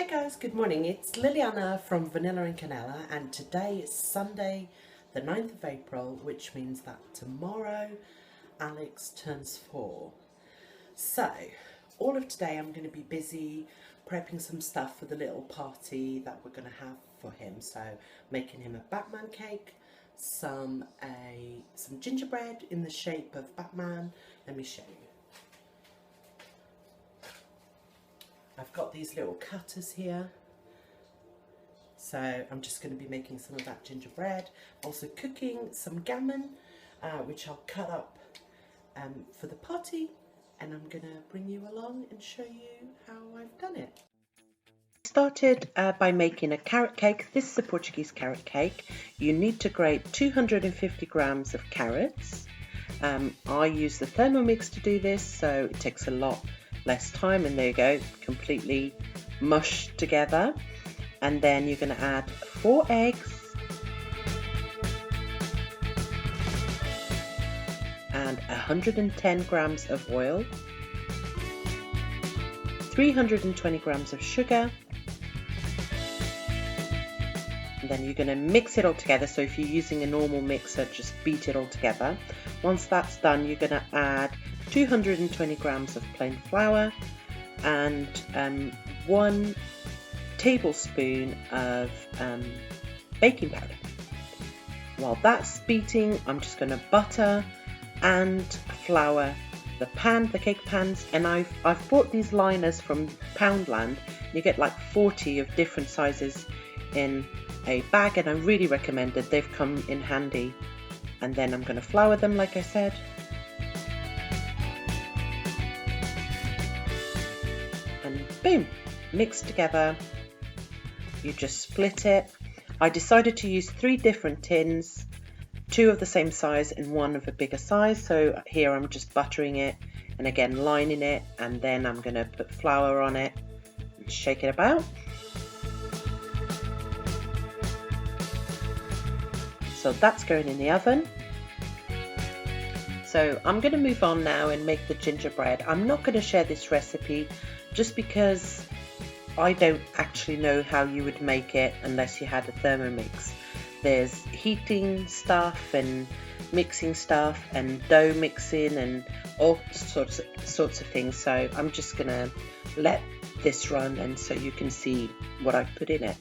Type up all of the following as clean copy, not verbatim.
Hey guys, good morning. It's Liliana from Vanillandcanela and today is Sunday the 9th of April, which means that tomorrow Alex turns 4. So all of today I'm going to be busy prepping some stuff for the little party that we're going to have for him. So making him a Batman cake, some gingerbread in the shape of Batman. Let me show you. I've got these little cutters here, so I'm just going to be making some of that gingerbread. Also cooking some gammon, which I'll cut up for the party, and I'm going to bring you along and show you how I've done it. Started by making a carrot cake. This is a Portuguese carrot cake. You need to grate 250 grams of carrots. I use the Thermomix to do this, so it takes a lot less time, and there you go, completely mushed together. And then you're going to add 4 eggs and 110 grams of oil, 320 grams of sugar, and then you're going to mix it all together. So if you're using a normal mixer, just beat it all together. Once that's done, you're going to add 220 grams of plain flour and 1 tablespoon of baking powder. While that's beating, I'm just going to butter and flour the cake pans, and I've bought these liners from Poundland. You get like 40 of different sizes in a bag, and I really recommend it. They've come in handy. And then I'm going to flour them like I said. And boom, mixed together. You just split it. I decided to use 3 different tins, 2 of the same size and 1 of a bigger size. So here I'm just buttering it and again lining it, and then I'm going to put flour on it and shake it about. So that's going in the oven. So I'm going to move on now and make the gingerbread. I'm not going to share this recipe just because I don't actually know how you would make it unless you had a Thermomix. There's heating stuff and mixing stuff and dough mixing and all sorts of things. So I'm just going to let this run, and so you can see what I've put in it.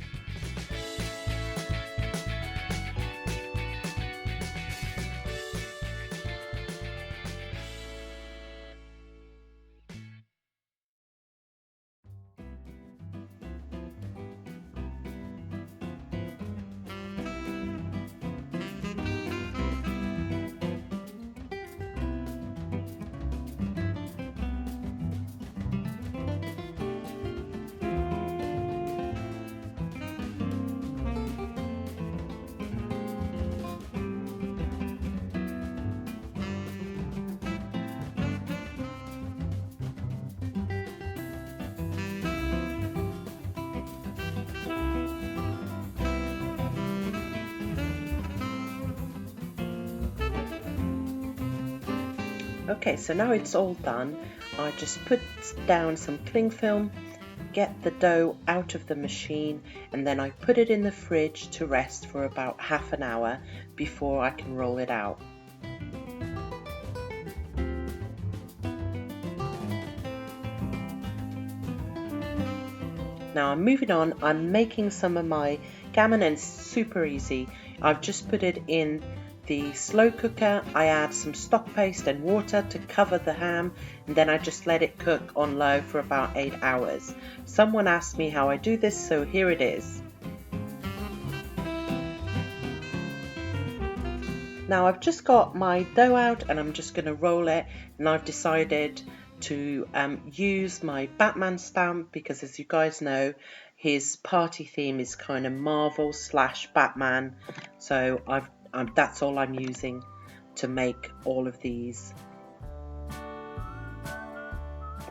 Okay, so now it's all done. I just put down some cling film, get the dough out of the machine, and then I put it in the fridge to rest for about half an hour before I can roll it out. Now I'm moving on. I'm making some of my gammon, and it's super easy. I've just put it in the slow cooker. I add some stock paste and water to cover the ham, and then I just let it cook on low for about 8 hours. Someone asked me how I do this, so here it is. Now I've just got my dough out and I'm just going to roll it, and I've decided to use my Batman stamp because, as you guys know, his party theme is kind of Marvel / Batman, so that's all I'm using to make all of these.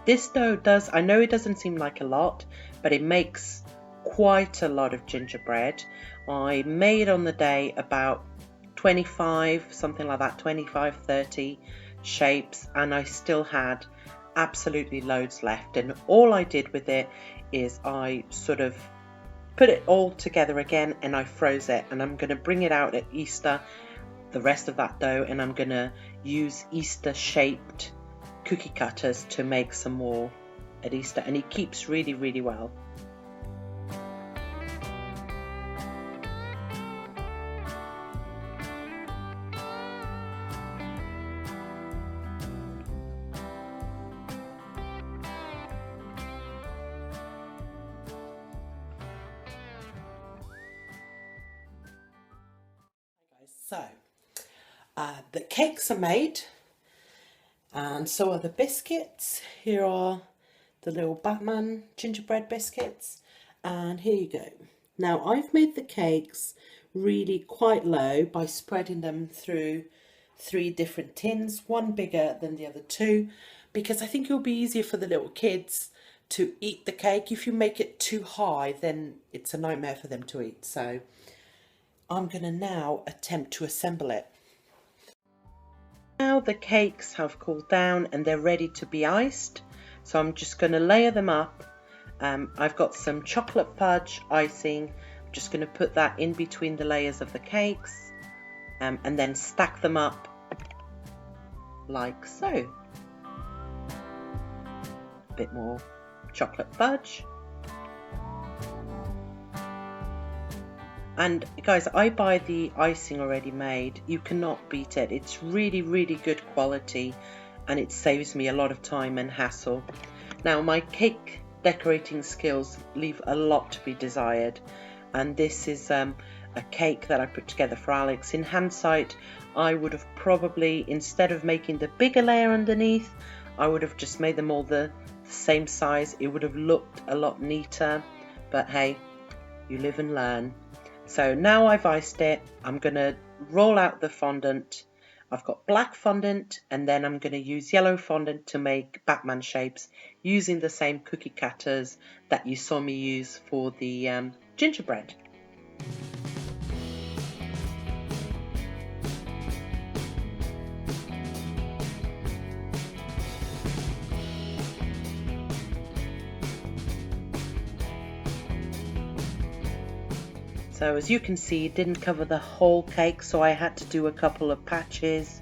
This dough I know it doesn't seem like a lot, but it makes quite a lot of gingerbread. I made on the day about 25, something like that, 25, 30 shapes, and I still had absolutely loads left. And all I did with it is I sort of put it all together again and I froze it, and I'm going to bring it out at Easter, the rest of that dough, and I'm going to use Easter shaped cookie cutters to make some more at Easter, and it keeps really well. So the cakes are made, and so are the biscuits. Here are the little Batman gingerbread biscuits, and here you go. Now I've made the cakes really quite low by spreading them through 3 different tins, one bigger than the other 2, because I think it'll be easier for the little kids to eat the cake. If you make it too high, then it's a nightmare for them to eat. So I'm going to now attempt to assemble it. Now the cakes have cooled down and they're ready to be iced, so I'm just going to layer them up. I've got some chocolate fudge icing. I'm just going to put that in between the layers of the cakes, and then stack them up like so. A bit more chocolate fudge. And guys, I buy the icing already made. You cannot beat it. It's really good quality, and it saves me a lot of time and hassle. Now my cake decorating skills leave a lot to be desired, and this is a cake that I put together for Alex. In hindsight, I would have probably, instead of making the bigger layer underneath, I would have just made them all the same size. It would have looked a lot neater, but hey, you live and learn. So now I've iced it, I'm going to roll out the fondant. I've got black fondant, and then I'm going to use yellow fondant to make Batman shapes using the same cookie cutters that you saw me use for the gingerbread. So as you can see, it didn't cover the whole cake, so I had to do a couple of patches,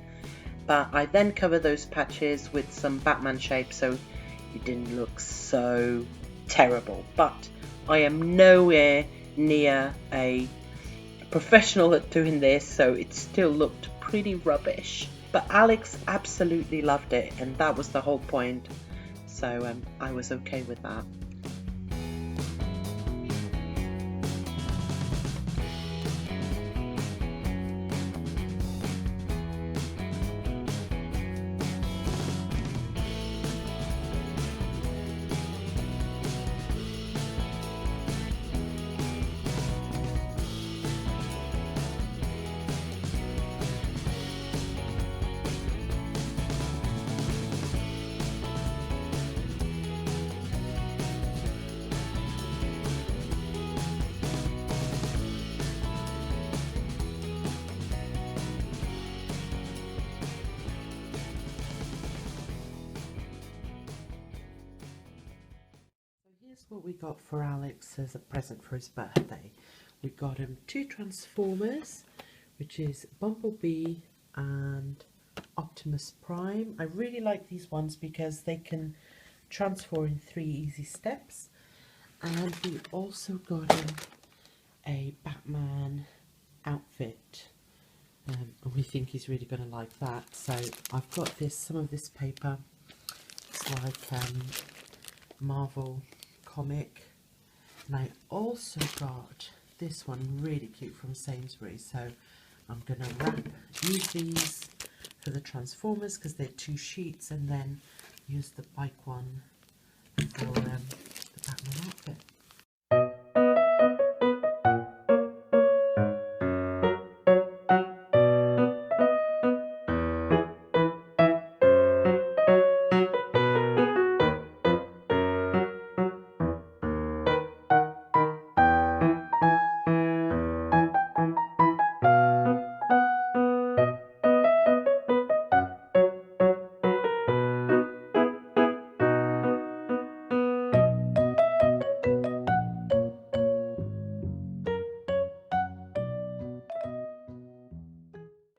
but I then covered those patches with some Batman shapes, so it didn't look so terrible. But I am nowhere near a professional at doing this, so it still looked pretty rubbish. But Alex absolutely loved it, and that was the whole point, so I was okay with that. Here's what we got for Alex as a present for his birthday. We got him 2 Transformers, which is Bumblebee and Optimus Prime. I really like these ones because they can transform in 3 easy steps. And we also got him a Batman outfit, and we think he's really going to like that. So I've got some of this paper. It's like Marvel comic, and I also got this one really cute from Sainsbury's, so I'm going to use these for the Transformers because they're 2 sheets, and then use the bike one for the Batman outfit.